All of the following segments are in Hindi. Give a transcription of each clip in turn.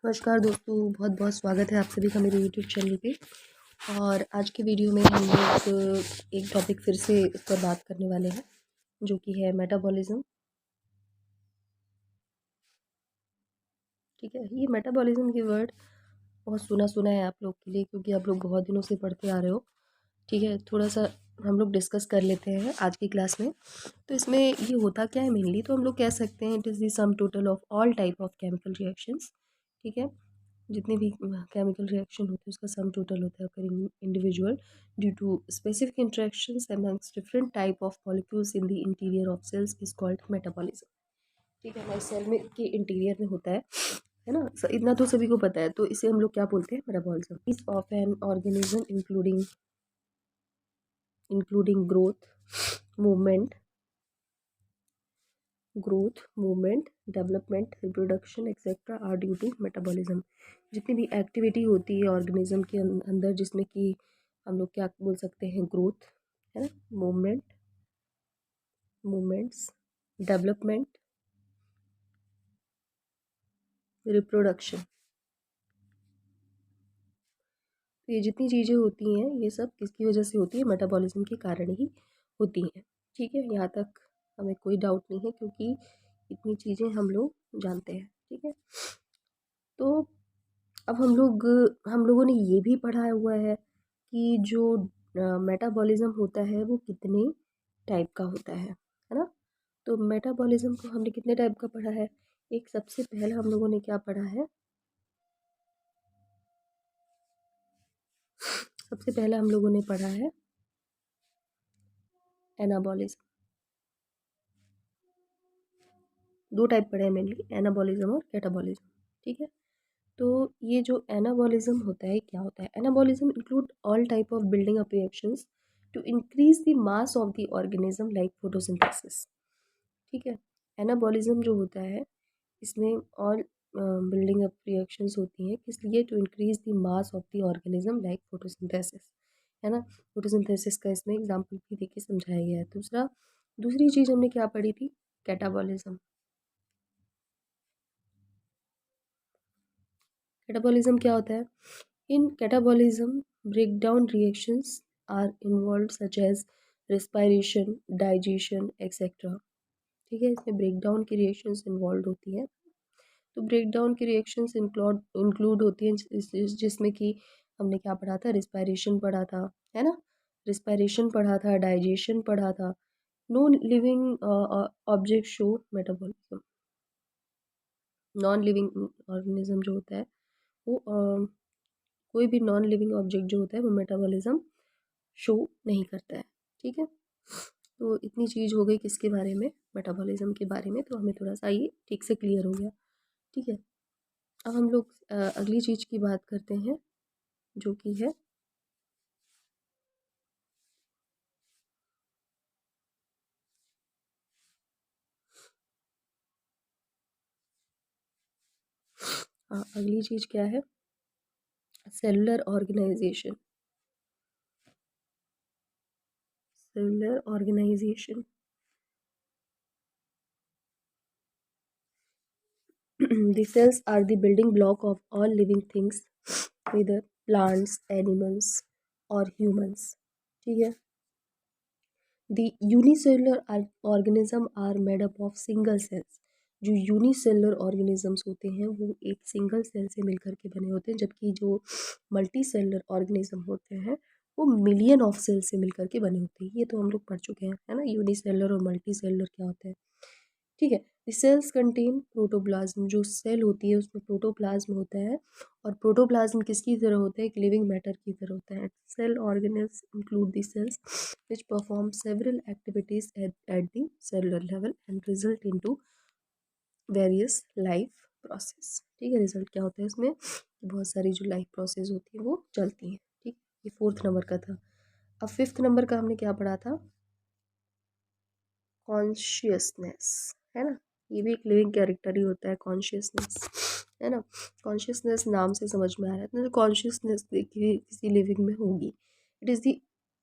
नमस्कार दोस्तों, बहुत बहुत स्वागत है आप सभी का मेरे यूट्यूब चैनल पे। और आज के वीडियो में हम लोग एक टॉपिक फिर से इस पर बात करने वाले हैं, जो कि है मेटाबॉलिज्म। ठीक है, ये मेटाबॉलिज्म की वर्ड बहुत सुना सुना है आप लोग के लिए, क्योंकि आप लोग बहुत दिनों से पढ़ते आ रहे हो। ठीक है, थोड़ा सा हम लोग डिस्कस कर लेते हैं आज की क्लास में। तो इसमें ये होता क्या है मेनली, तो हम लोग कह सकते हैं it is the sum total of all type of chemical reactions. ठीक है, जितने भी केमिकल रिएक्शन होते हैं उसका सम टोटल होता है according individual due to specific interactions amongst different type of molecules in the interior of cells is called metabolism. ठीक है, हमारे सेल में के इंटीरियर में होता है ना। इतना तो सभी को पता है। तो इसे हम लोग क्या बोलते हैं, metabolism is of an organism including growth movement development reproduction etcetera are due to metabolism. जितनी भी एक्टिविटी होती है ऑर्गेनिज्म के अंदर, जिसमें कि हम लोग क्या बोल सकते हैं, ग्रोथ है ना, मूवमेंट्स, डेवलपमेंट, रिप्रोडक्शन। तो ये जितनी चीज़ें होती हैं ये सब किसकी वजह से होती है, मेटाबॉलिज्म के कारण ही होती हैं। ठीक है, यहाँ तक हमें कोई डाउट नहीं है, क्योंकि इतनी चीज़ें हम लोग जानते हैं। ठीक है, तो अब हम लोगों ने ये भी पढ़ा हुआ है कि जो मेटाबॉलिज्म होता है वो कितने टाइप का होता है ना। तो मेटाबॉलिज्म को हमने कितने टाइप का पढ़ा है। एक सबसे पहले हम लोगों ने क्या पढ़ा है, सबसे पहले हम लोगों ने पढ़ा है एनाबॉलिज्म। दो टाइप पढ़े हैं मेनली, एनाबॉलिज्म और कैटाबॉलिज्म। ठीक है, तो ये जो एनाबॉलिज्म होता है क्या होता है, anabolism include all type of building up reactions to increase the mass of the organism like photosynthesis. ठीक है, एनाबॉलिज्म जो होता है इसमें ऑल बिल्डिंग अप रिएक्शंस होती हैं, किस लिए, to increase the mass of the organism like photosynthesis, है ना। फोटोसिंथेसिस का इसमें एग्जांपल भी देके समझाया गया है। दूसरी चीज़ हमने क्या पढ़ी थी, कैटाबॉलिज्म। कैटाबॉलिज्म क्या होता है, in catabolism break down reactions are involve such as respiration, digestion etcetera. ठीक है, इसमें ब्रेक डाउन की रिएक्शंस इन्वॉल्व होती हैं। तो ब्रेक डाउन की रिएक्शंस इंक्लूड होती हैं जिसमें कि हमने क्या पढ़ा था, रिस्पायरेशन पढ़ा था, है ना। रिस्पायरेशन पढ़ा था, डाइजेशन पढ़ा था। No living object show metabolism. Non living organism जो होता है वो कोई भी नॉन लिविंग ऑब्जेक्ट जो होता है वो मेटाबॉलिज्म शो नहीं करता है। ठीक है, तो इतनी चीज़ हो गई किसके बारे में, मेटाबॉलिज्म के बारे में। तो हमें थोड़ा सा ये ठीक से क्लियर हो गया। ठीक है, अब हम लोग अगली चीज़ की बात करते हैं, जो कि है अगली चीज़ क्या है, cellular organization. Cellular organization the cells are the building block of all living things, whether plants, animals or humans. ठीक है, the unicellular organism are made up of single cells. जो यूनिसेलुलर ऑर्गेनिजम्स होते हैं वो एक सिंगल सेल से मिलकर के बने होते हैं, जबकि जो मल्टी सेलुलर ऑर्गेनिज्म होते हैं वो मिलियन ऑफ सेल से मिलकर के बने होते हैं। ये तो हम लोग पढ़ चुके हैं, है ना, यूनिसेलुलर और मल्टी सेलुलर क्या होता है। ठीक है, द सेल्स कंटेन प्रोटोप्लाज्म। जो सेल होती है उसमें प्रोटोप्लाज्म होता है, और प्रोटोप्लाज्म किसकी तरह होता है, एक लिविंग मैटर की तरह होता है। Cell organelles include the cells which perform several activities at the cellular level and result into various life process. ठीक है, रिजल्ट क्या होता है इसमें, कि बहुत सारी जो लाइफ प्रोसेस होती है वो चलती हैं। ठीक, ये 4th नंबर का था। अब 5th नंबर का हमने क्या पढ़ा था, कॉन्शियसनेस, है ना। ये भी एक लिविंग कैरेक्टर ही होता है, कॉन्शियसनेस, है ना। कॉन्शियसनेस नाम से समझ में आ रहा है, तो कॉन्शियसनेस देखिए किसी लिविंग में होगी। It is the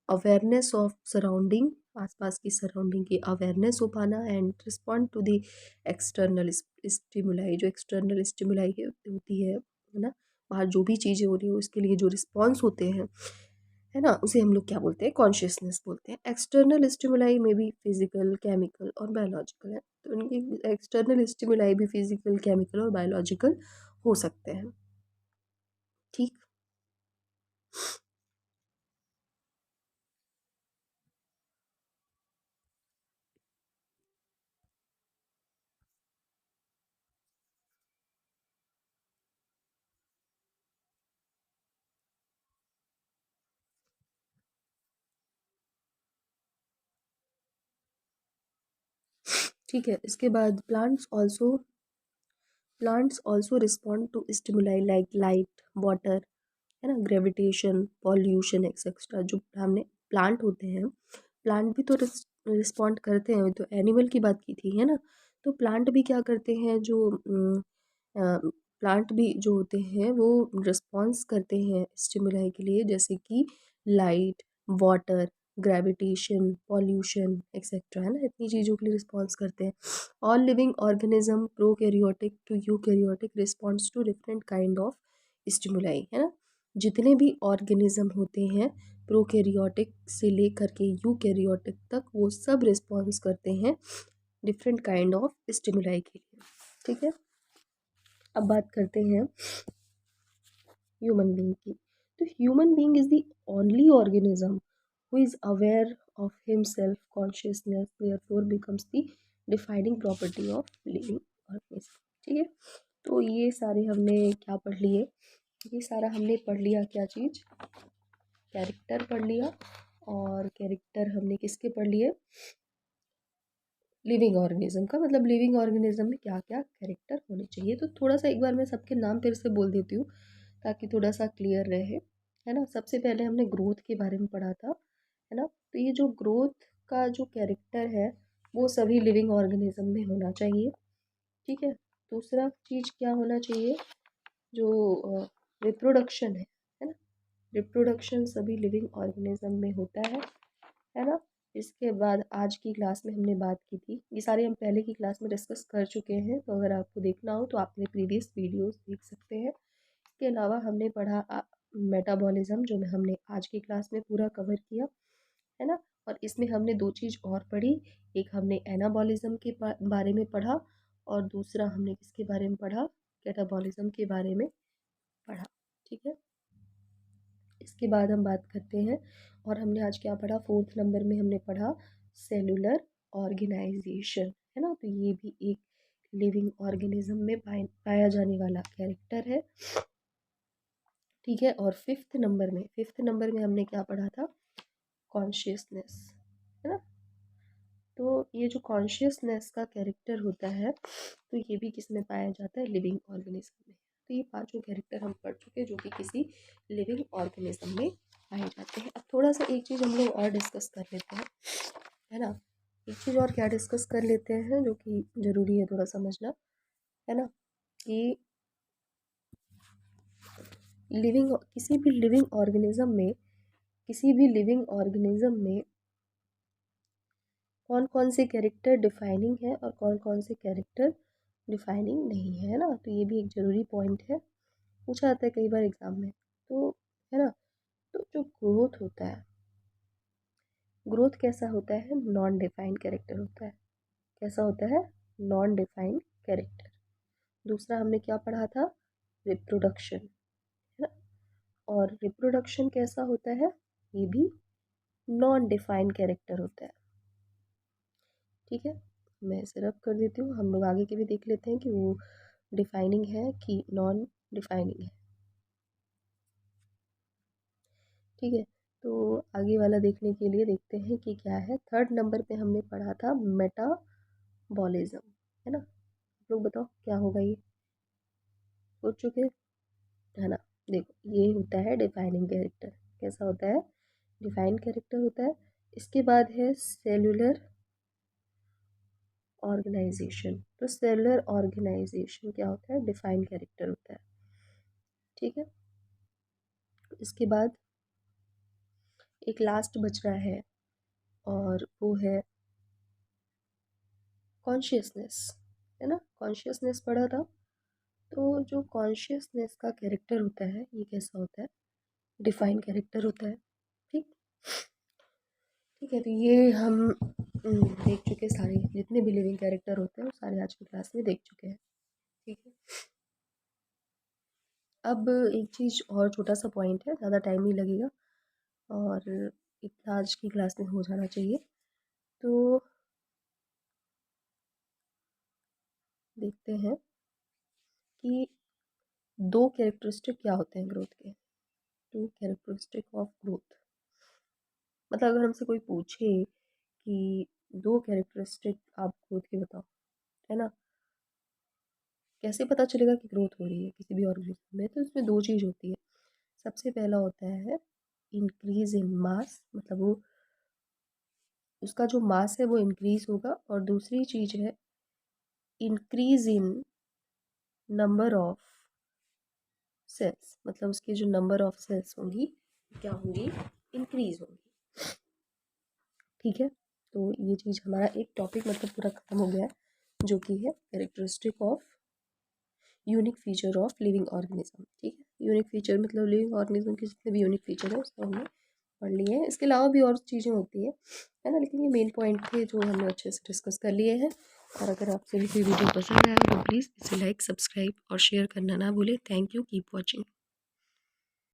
awareness of surrounding आसपास की सराउंडिंग की अवेयरनेस हो पाना and respond to the external stimuli, जो एक्सटर्नल स्टिमुलाई होती है ना, बाहर जो भी चीज़ें हो रही हो उसके लिए जो रिस्पॉन्स होते हैं, है ना, उसे हम लोग क्या बोलते हैं, कॉन्शियसनेस बोलते हैं। एक्सटर्नल स्टिमुलाई में भी फिजिकल, केमिकल और बायोलॉजिकल है, तो उनकी एक्सटर्नल स्टिमुलाई भी फिजिकल, केमिकल और बायोलॉजिकल हो सकते हैं। ठीक। ठीक है, इसके बाद plants also respond to stimuli like light, water, है ना, ग्रेविटेशन, पॉल्यूशन एक्सेट्रा। जो हमने प्लांट होते हैं, प्लांट भी तो रिस्पॉन्ड करते हैं, तो एनिमल की बात की थी, है ना, तो प्लांट भी क्या करते हैं, जो प्लांट भी जो होते हैं वो रिस्पॉन्स करते हैं स्टिमुलाई के लिए, जैसे कि light, water, gravitation, pollution etcetera, है ना, इतनी चीज़ों के लिए रिस्पॉन्स करते हैं। All living organism prokaryotic to eukaryotic response to different kind of stimuli, है ना, जितने भी ऑर्गेनिज्म होते हैं प्रोकैरियोटिक से लेकर के यूकैरियोटिक तक, वो सब रिस्पॉन्स करते हैं डिफरेंट काइंड ऑफ स्टिमुलाई के लिए। ठीक है, अब बात करते हैं ह्यूमन बीइंग की। तो human being is the only organism who is aware of himself, consciousness therefore becomes the defining property of living organism. ठीक है, तो ये सारे हमने क्या पढ़ लिए, ये सारा हमने पढ़ लिया, क्या चीज़, कैरेक्टर पढ़ लिया, और कैरेक्टर हमने किसके पढ़ लिए, लिविंग ऑर्गेनिज्म का, मतलब लिविंग ऑर्गेनिज्म में क्या क्या कैरेक्टर होने चाहिए। तो थोड़ा सा एक बार मैं सबके नाम फिर से बोल देती हूँ ताकि थोड़ा सा क्लियर रहे, है ना। सबसे पहले हमने ग्रोथ के बारे में पढ़ा था, है ना, तो ये जो ग्रोथ का जो कैरेक्टर है वो सभी लिविंग ऑर्गेनिज्म में होना चाहिए। ठीक है, दूसरा चीज़ क्या होना चाहिए, जो रिप्रोडक्शन है ना, रिप्रोडक्शन सभी लिविंग ऑर्गेनिज्म में होता है ना। इसके बाद आज की क्लास में हमने बात की थी, ये सारे हम पहले की क्लास में डिस्कस कर चुके हैं, तो अगर आपको देखना हो तो आपने प्रीवियस वीडियोस देख सकते हैं। इसके अलावा हमने पढ़ा मेटाबॉलिज्म, जो हमने आज की क्लास में पूरा कवर किया, है ना, और इसमें हमने दो चीज़ और पढ़ी, एक हमने एनाबॉलिज्म के बारे में पढ़ा, और दूसरा हमने किसके बारे में पढ़ा, कैटाबॉलिज्म के बारे में पढ़ा। ठीक है, इसके बाद हम बात करते हैं, और हमने आज क्या पढ़ा, फोर्थ नंबर में हमने पढ़ा सेलुलर ऑर्गेनाइजेशन, है ना, तो ये भी एक लिविंग ऑर्गेनिज्म में पाया जाने वाला कैरेक्टर है। ठीक है, और फिफ्थ नंबर में हमने क्या पढ़ा था, कॉन्शियसनेस, है ना, तो ये जो कॉन्शियसनेस का कैरेक्टर होता है, तो ये भी किस में पाया जाता है, लिविंग ऑर्गेनिज्म में। तो ये पांचों कैरेक्टर हम पढ़ चुके हैं जो कि किसी लिविंग ऑर्गेनिज्म में पाए जाते हैं। अब थोड़ा सा एक चीज़ हम लोग और डिस्कस कर लेते हैं, है ना, एक चीज़ और क्या डिस्कस कर लेते हैं जो कि ज़रूरी है थोड़ा समझना, है ना, कि किसी भी लिविंग ऑर्गेनिज्म में कौन कौन से कैरेक्टर डिफाइनिंग है और कौन कौन से कैरेक्टर डिफाइनिंग नहीं है ना, तो ये भी एक ज़रूरी पॉइंट है, पूछा जाता है कई बार एग्जाम में, तो है ना। तो जो ग्रोथ होता है, ग्रोथ कैसा होता है, नॉन डिफाइंड कैरेक्टर होता है, कैसा होता है, नॉन डिफाइंड कैरेक्टर। दूसरा हमने क्या पढ़ा था, रिप्रोडक्शन, है ना, और रिप्रोडक्शन कैसा होता है, ये भी नॉन डिफाइंड कैरेक्टर होता है। ठीक है, मैं इसे रब कर देती हूँ, हम लोग आगे के भी देख लेते हैं कि वो डिफाइनिंग है कि नॉन डिफाइनिंग है। ठीक है, तो आगे वाला देखने के लिए देखते हैं कि क्या है। थर्ड नंबर पे हमने पढ़ा था मेटाबॉलिज्म, है ना, आप लोग बताओ क्या होगा ये, सोच चुके हैं, है ना। देखो ये होता है डिफाइनिंग कैरेक्टर, कैसा होता है, डिफाइन कैरेक्टर होता है। इसके बाद है सेलुलर ऑर्गेनाइजेशन, तो सेलुलर ऑर्गेनाइजेशन क्या होता है, डिफाइन कैरेक्टर होता है। ठीक है, इसके बाद एक लास्ट बच रहा है और वो है कॉन्शियसनेस, है ना। कॉन्शियसनेस पढ़ा था। तो जो कॉन्शियसनेस का कैरेक्टर होता है ये कैसा होता है, डिफाइन कैरेक्टर होता है। ठीक, ठीक है। तो ये हम देख चुके, सारे जितने भी लिविंग कैरेक्टर होते हैं वो सारे आज की क्लास में देख चुके हैं। ठीक है। अब एक चीज़ और, छोटा सा पॉइंट है, ज़्यादा टाइम नहीं लगेगा और इतना आज की क्लास में हो जाना चाहिए। तो देखते हैं कि दो कैरेक्टरिस्टिक क्या होते हैं ग्रोथ के। टू कैरेक्टरिस्टिक ऑफ ग्रोथ, मतलब अगर हमसे कोई पूछे कि दो कैरेक्टरिस्टिक आप ग्रोथ के बताओ, है ना, कैसे पता चलेगा कि ग्रोथ हो रही है किसी भी ऑर्गेनिज्म में, तो इसमें दो चीज़ होती है। सबसे पहला होता है इंक्रीज इन मास, मतलब वो उसका जो मास है वो इंक्रीज होगा, और दूसरी चीज़ है increase in number of cells, मतलब उसकी जो नंबर ऑफ सेल्स होंगी क्या होंगी, इंक्रीज होंगी। ठीक है। तो ये चीज़ हमारा एक टॉपिक मतलब पूरा खत्म हो गया है, जो कि है characteristic of unique feature of living organism. ठीक है। यूनिक फीचर मतलब लिविंग ऑर्गेनिज्म के जितने भी यूनिक फीचर है उसको हमने पढ़ लिए हैं। इसके अलावा भी और चीज़ें होती है ना, लेकिन ये मेन पॉइंट थे जो हमने अच्छे से डिस्कस कर लिए हैं। और अगर आपसे भी कोई वीडियो पसंद आया तो प्लीज़ इसे लाइक, सब्सक्राइब और शेयर करना ना भूलें। Thank you, keep watching.